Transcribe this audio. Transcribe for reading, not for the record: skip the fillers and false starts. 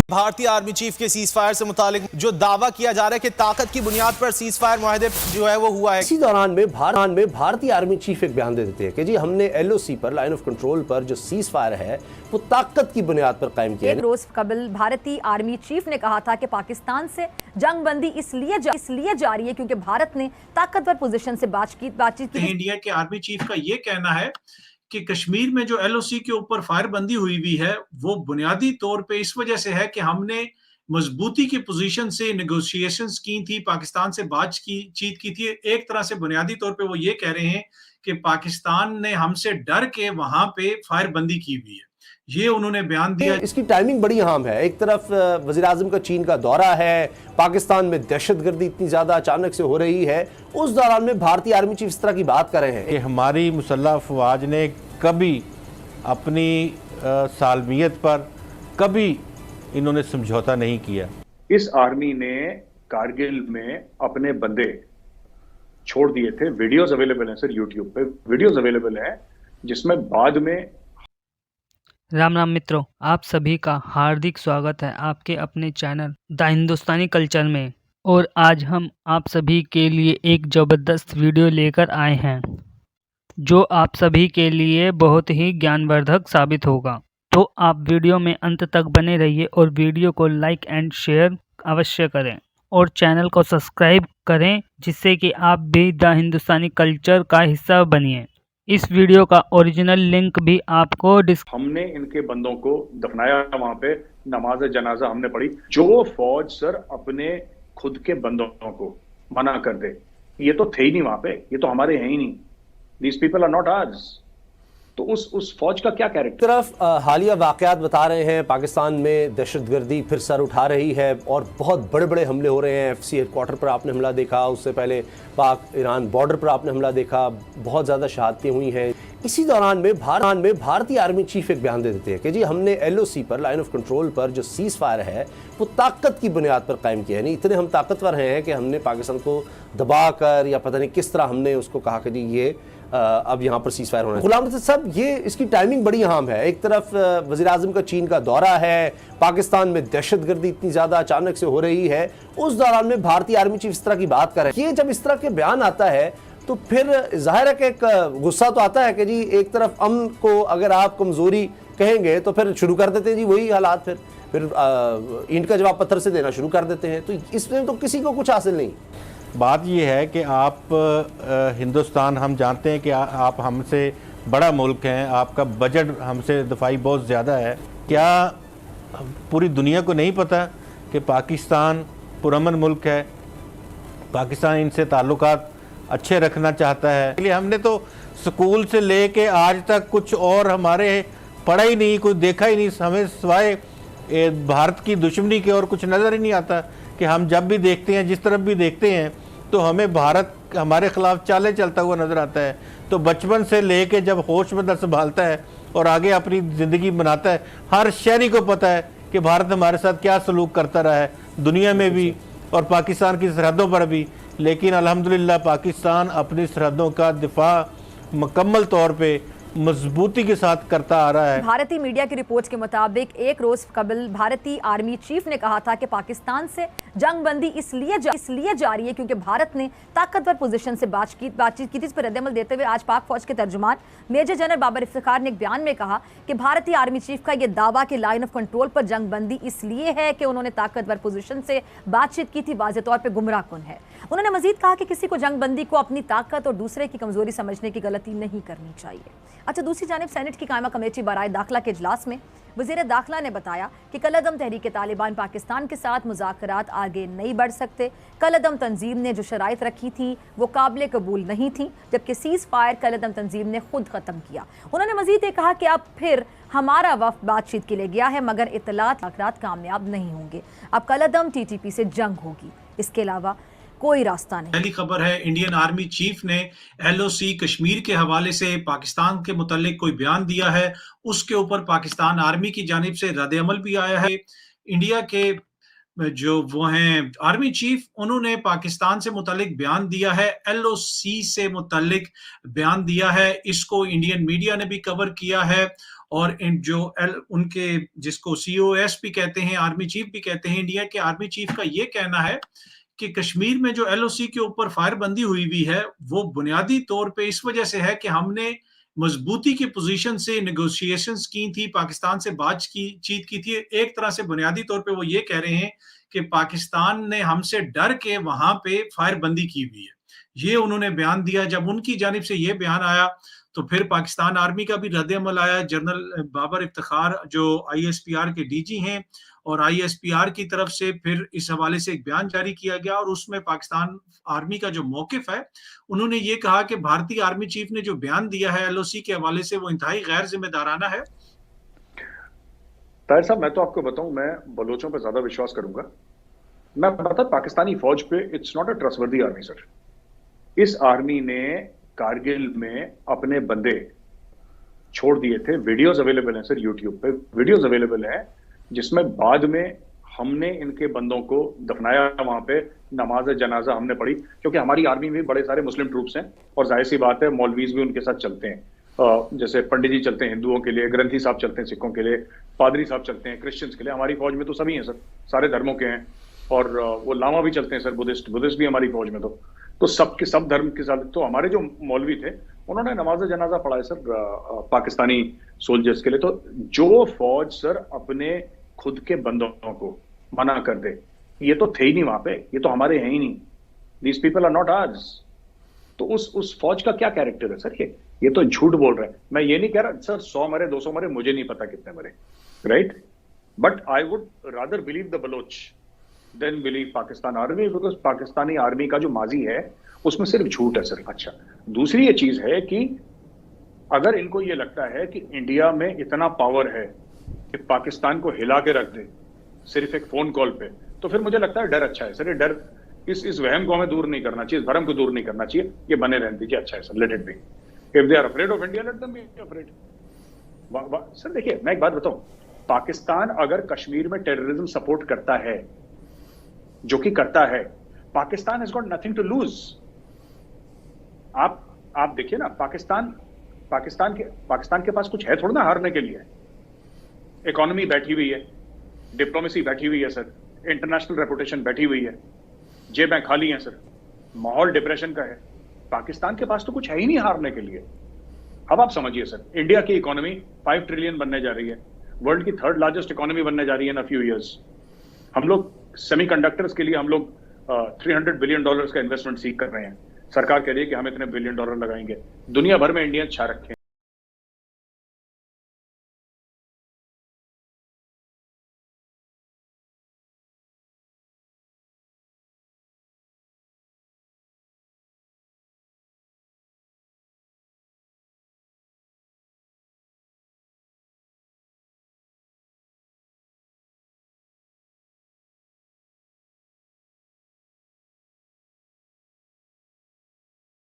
भारतीय army chief के cease fire से मुतालिक जो दावा किया जा रहा है कि ताकत की बुनियाद पर सीज फायर मुआहदे जो है वो हुआ है। इसी दौरान में भारतीय आर्मी चीफ एक बयान दे देते हैं कि जी हमने एलओसी पर, लाइन ऑफ कंट्रोल पर जो सीज फायर है वो ताकत की बुनियाद पर कायम किया। एक रोज कबल भारतीय आर्मी चीफ ने कहा था कि पाकिस्तान से जंगबंदी इसलिए जारी है क्योंकि भारत ने ताकतवर पोजीशन से बातचीत की। इंडिया के आर्मी चीफ का ये कहना है कि कश्मीर में जो एलओसी के ऊपर फायरबंदी हुई है वो बुनियादी तौर पे इस वजह से है कि हमने मजबूती की पोजीशन से नेगोशिएशंस की थी, पाकिस्तान से बातचीत की थी। एक तरह से बुनियादी तौर पे वो ये कह रहे हैं कि पाकिस्तान ने हमसे डर के वहां पे फायरबंदी की हुई है, ये उन्होंने बयान दिया। इसकी टाइमिंग बड़ी अहम है। एक तरफ वज़ीर आज़म का चीन का दौरा है, पाकिस्तान में दहशतगर्दी इतनी ज्यादा अचानक से हो रही है, उस दौरान में भारतीय आर्मी चीफ इस तरह की बात कर रहे हैं कि हमारी मुसल्लह अफवाज ने कभी अपनी सालमियत पर कभी इन्होंने समझौता नहीं किया। इस आर्मी ने कारगिल में अपने बंदे छोड़ दिए थे। वीडियोस अवेलेबल हैं सर, यूट्यूब पे वीडियोस अवेलेबल हैं जिसमें बाद में। राम राम मित्रों, आप सभी का हार्दिक स्वागत है आपके अपने चैनल द हिंदुस्तानी कल्चर में। और आज हम आप सभी के लिए एक ज़बरदस्त वीडियो लेकर आए हैं जो आप सभी के लिए बहुत ही ज्ञानवर्धक साबित होगा। तो आप वीडियो में अंत तक बने रहिए और वीडियो को लाइक एंड शेयर अवश्य करें और चैनल को सब्सक्राइब करें जिससे कि आप भी द हिंदुस्तानी कल्चर का हिस्सा बनिए। इस वीडियो का ओरिजिनल लिंक भी आपको हमने इनके बंदों को दफनाया, वहां पे नमाज जनाजा हमने पढ़ी। जो फौज सर अपने खुद के बंदों को मना कर दे, ये तो थे ही नहीं वहां पे, ये तो हमारे हैं ही नहीं। These people are not ours. तो उस फौज का क्या कैरेक्टर। तरफ हालिया वाकयात बता रहे हैं, पाकिस्तान में दहशतगर्दी फिर सर उठा रही है और बहुत बड़े बड़े हमले हो रहे हैं। एफसी हेडक्वार्टर पर आपने हमला देखा, उससे पहले पाक ईरान बॉर्डर पर आपने हमला देखा, बहुत ज़्यादा शहादतें हुई हैं। इसी दौरान में भारतीय आर्मी चीफ एक बयान दे देते हैं कि जी हमने एलओसी पर, लाइन ऑफ कंट्रोल पर जो सीज फायर है वो ताकत की बुनियाद पर कायम किया है। नहीं, इतने हम ताकतवर हैं कि हमने पाकिस्तान को दबा कर या पता नहीं किस तरह हमने उसको कहा कि जी ये अब यहाँ पर सीज फायर होना है। गुलाम रसूल साहब, ये इसकी टाइमिंग बड़ी अहम है। एक तरफ वज़ीर आज़म का चीन का दौरा है, पाकिस्तान में दहशतगर्दी इतनी ज़्यादा अचानक से हो रही है, उस दौरान में भारतीय आर्मी चीफ इस तरह की बात कर रहे हैं। ये जब इस तरह के बयान आता है तो फिर जाहिर है कि एक गुस्सा तो आता है कि जी एक तरफ अमन को अगर आप कमज़ोरी कहेंगे तो फिर शुरू कर देते हैं जी वही हालात, फिर ईंट का जवाब पत्थर से देना शुरू कर देते हैं। तो इसमें तो किसी को कुछ हासिल नहीं। बात यह है कि आप हिंदुस्तान, हम जानते हैं कि आप हमसे बड़ा मुल्क हैं, आपका बजट हमसे दफाई बहुत ज़्यादा है। क्या पूरी दुनिया को नहीं पता कि पाकिस्तान पुरअमन मुल्क है, पाकिस्तान इनसे ताल्लुकात अच्छे रखना चाहता है। इसलिए हमने तो स्कूल से ले के आज तक कुछ और हमारे पढ़ा ही नहीं, कुछ देखा ही नहीं, हमें सिवाय भारत की दुश्मनी के और कुछ नज़र ही नहीं आता कि हम जब भी देखते हैं, जिस तरफ भी देखते हैं तो हमें भारत हमारे खिलाफ चाले चलता हुआ नज़र आता है। तो बचपन से लेके जब होश में संभालता है और आगे अपनी ज़िंदगी बनाता है, हर शहरी को पता है कि भारत हमारे साथ क्या सलूक करता रहा है, दुनिया में भी और पाकिस्तान की सरहदों पर भी। लेकिन अल्हम्दुलिल्लाह पाकिस्तान अपनी सरहदों का दिफा मुकम्मल तौर पे मजबूती के साथ करता आ रहा है। भारतीय मीडिया की रिपोर्ट के मुताबिक एक रोज कबल भारतीय आर्मी चीफ ने कहा था कि पाकिस्तान से जंगबंदी इसलिए जारी है क्योंकि भारत ने ताकतवर पोजीशन से बातचीत की थी। इस पर रद्दअमल देते हुए आज पाक फौज के तर्जुमान मेजर जनरल बाबर इफ्तिखार ने एक बयान में कहा कि भारतीय आर्मी चीफ का यह दावा कि लाइन ऑफ कंट्रोल पर जंगबंदी इसलिए है कि उन्होंने ताकतवर पोजीशन से बातचीत की थी, वाज़ेह तौर पर गुमराह कुन है। उन्होंने मजीद कहा कि किसी को जंगबंदी को अपनी ताकत और दूसरे की कमजोरी समझने की गलती नहीं करनी चाहिए। अच्छा, दूसरी जानिब सेनेट की कायमा कमेटी बराए दाखिला के इजलास में वज़ीर दाखिला ने बताया कि कलअदम तहरीक तालिबान पाकिस्तान के साथ मुज़ाकरात आगे नहीं बढ़ सकते। कलअदम तंजीम ने जो शराइत रखी थी वो काबिल कबूल नहीं थी, जबकि सीज फायर कलअदम तंजीम ने खुद ख़त्म किया। उन्होंने मजीद ये कहा कि अब फिर हमारा वफ़द बातचीत के लिए गया है मगर इत्तलात कामयाब नहीं होंगे। अब कलअदम TTP से जंग होगी, इसके अलावा कोई रास्ता नहीं। पहली खबर है, इंडियन आर्मी चीफ ने एलओसी कश्मीर के हवाले से पाकिस्तान के मुतालिक कोई बयान दिया है, उसके ऊपर पाकिस्तान आर्मी की जानिब से रद्द-ए-अमल भी आया है। इंडिया के जो वो हैं आर्मी चीफ, उन्होंने पाकिस्तान से मुतालिक बयान दिया है, एलओसी से मुतालिक बयान दिया है। इसको इंडियन मीडिया ने भी कवर किया है और उनके जिसको COS भी कहते हैं, आर्मी चीफ भी कहते हैं, इंडिया के आर्मी चीफ का ये कहना है कि कश्मीर में जो LOC के ऊपर फायरबंदी हुई हुई है वो बुनियादी तौर पे इस वजह से है कि हमने मजबूती की पोजीशन से नेगोशिएशंस की थी, पाकिस्तान से बातचीत की थी। एक तरह से बुनियादी तौर पे वो ये कह रहे हैं कि पाकिस्तान ने हमसे डर के वहां पे फायरबंदी की हुई है। ये उन्होंने बयान दिया। जब उनकी जानिब से ये बयान आया तो फिर पाकिस्तान आर्मी का भी रद्द-ए-अमल आया। जनरल बाबर इफ्तिखार जो ISPR के DG हैं और ISPR की तरफ से फिर इस हवाले से एक बयान जारी किया गया और उसमें पाकिस्तान आर्मी का जो मौकिफ है, उन्होंने ये कहा कि भारतीय आर्मी चीफ ने जो बयान दिया है LOC के हवाले से वो इंतहाई गैर जिम्मेदाराना है। ताहिर साहब, मैं तो आपको बताऊं, मैं बलोचों पे ज्यादा विश्वास करूंगा। मैं बता पाकिस्तानी फौज पे it's not a trustworthy army sir. इस आर्मी ने कारगिल में अपने बंदे छोड़ दिए थे। वीडियोस अवेलेबल हैं सर, यूट्यूब पे वीडियोस अवेलेबल हैं जिसमें बाद में हमने इनके बंदों को दफनाया, वहां पे नमाज जनाजा हमने पढ़ी, क्योंकि हमारी आर्मी में बड़े सारे मुस्लिम ट्रूप्स हैं और जाहिर सी बात है मौलवीज भी उनके साथ चलते हैं। जैसे पंडित जी चलते हैं हिंदुओं के लिए, ग्रंथी साहब चलते हैं सिखों के लिए, पादरी साहब चलते हैं क्रिश्चियंस के लिए। हमारी फौज में तो सभी हैं सर, सारे धर्मों के हैं। और वो लामा भी चलते हैं सर, बुद्धिस्ट भी हमारी फौज में। तो सबके सब धर्म के साथ। तो हमारे जो मौलवी थे उन्होंने नमाज जनाजा पढ़ा है सर पाकिस्तानी सोल्जर्स के लिए। तो जो फौज सर अपने खुद के बंदों को मना कर दे, ये तो थे ही नहीं वहां पे, ये तो हमारे हैं ही नहीं। These people are not ours. तो उस फौज का क्या कैरेक्टर है सर? ये तो झूठ बोल रहे हैं। मैं ये नहीं कह रहा सर 100 मरे 200 मरे, मुझे नहीं पता कितने मरे, right? But I would rather believe the Baloch then believe Pakistan army, because Pakistani army का जो माजी है उसमें सिर्फ झूठ है सर। अच्छा, दूसरी ये चीज है कि अगर इनको ये लगता है कि इंडिया में इतना पावर है कि पाकिस्तान को हिला के रख दे सिर्फ एक फोन कॉल पे, तो फिर मुझे लगता है डर अच्छा है सर। ये डर, इस वहम को हमें दूर नहीं करना चाहिए, इस भरम को दूर नहीं करना चाहिए। ये बने रहने दीजिए, अच्छा है sir, let it be. If they are afraid of India, let them be afraid. Sir देखिए, मैं एक बात बताऊं, पाकिस्तान अगर कश्मीर में टेररिज्म सपोर्ट करता है, जो कि करता है, Pakistan has got nothing to lose. आप देखिए ना, पाकिस्तान के पास कुछ है थोड़ा ना हारने के लिए। इकोनॉमी बैठी हुई है, डिप्लोमेसी बैठी हुई है सर, इंटरनेशनल रेपुटेशन बैठी हुई है, जेबें खाली हैं सर, माहौल डिप्रेशन का है। पाकिस्तान के पास तो कुछ है ही नहीं हारने के लिए। अब आप समझिए सर, इंडिया की इकोनॉमी 5 ट्रिलियन बनने जा रही है, वर्ल्ड की 3rd लार्जेस्ट इकोनॉमी बनने जा रही है इन अ फ्यू इयर्स। हम लोग सेमीकंडक्टर्स के लिए हम लोग $300 बिलियन का इन्वेस्टमेंट सीख कर रहे हैं। सरकार कह रही है कि हम इतने $1 बिलियन लगाएंगे। दुनिया भर में इंडियंस छा रखे हैं।